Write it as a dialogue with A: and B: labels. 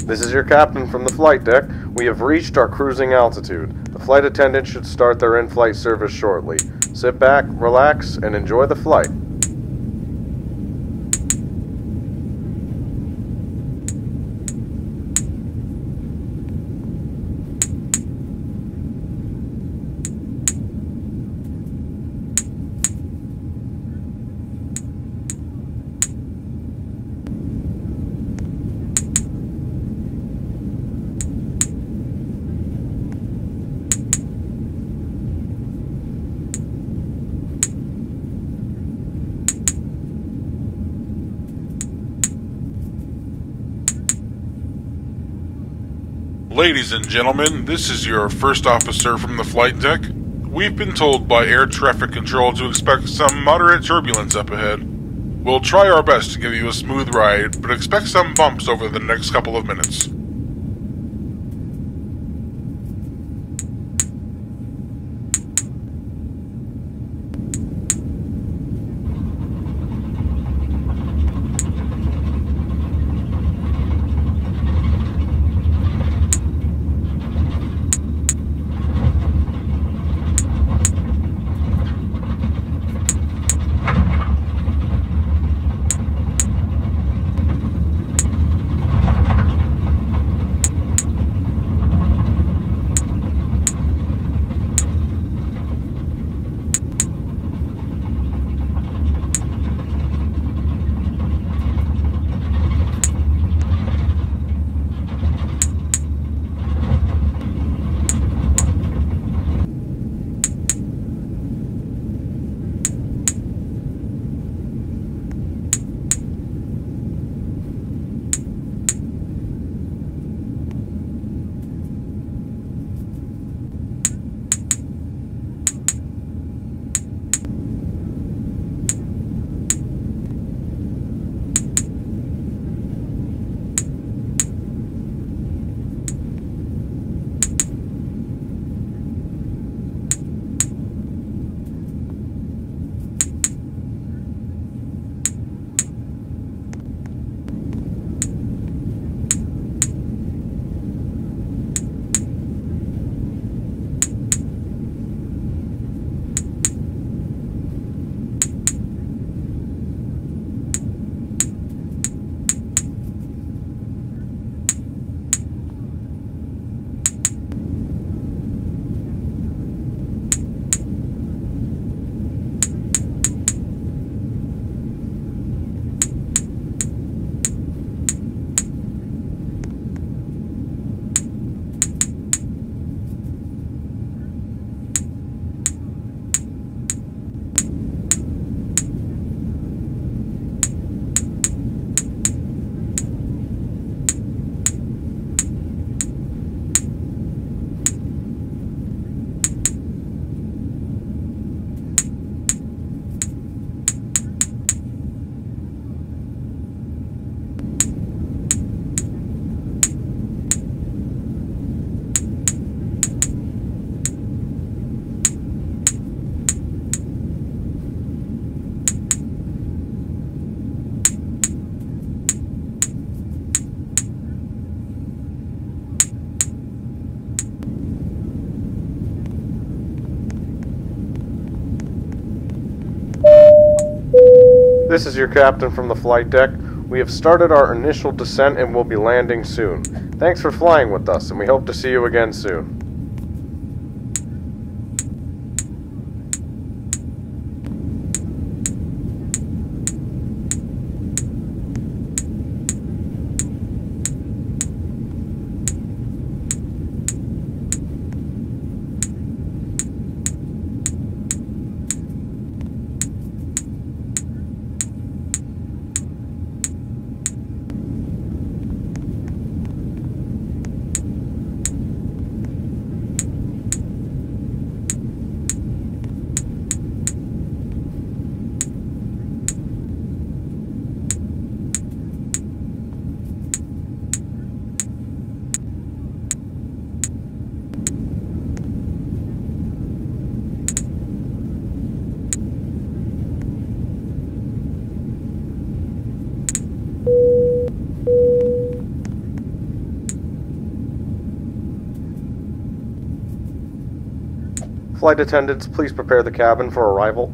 A: This is your captain from the flight deck. We have reached our cruising altitude. The flight attendant should start their in-flight service shortly. Sit back, relax, and enjoy the flight.
B: Ladies and gentlemen, this is your first officer from the flight deck. We've been told by air traffic control to expect some moderate turbulence up ahead. We'll try our best to give you a smooth ride, but expect some bumps over the next couple of minutes.
A: This is your captain from the flight deck. We have started our initial descent and will be landing soon. Thanks for flying with us, and we hope to see you again soon. Flight attendants, please prepare the cabin for arrival.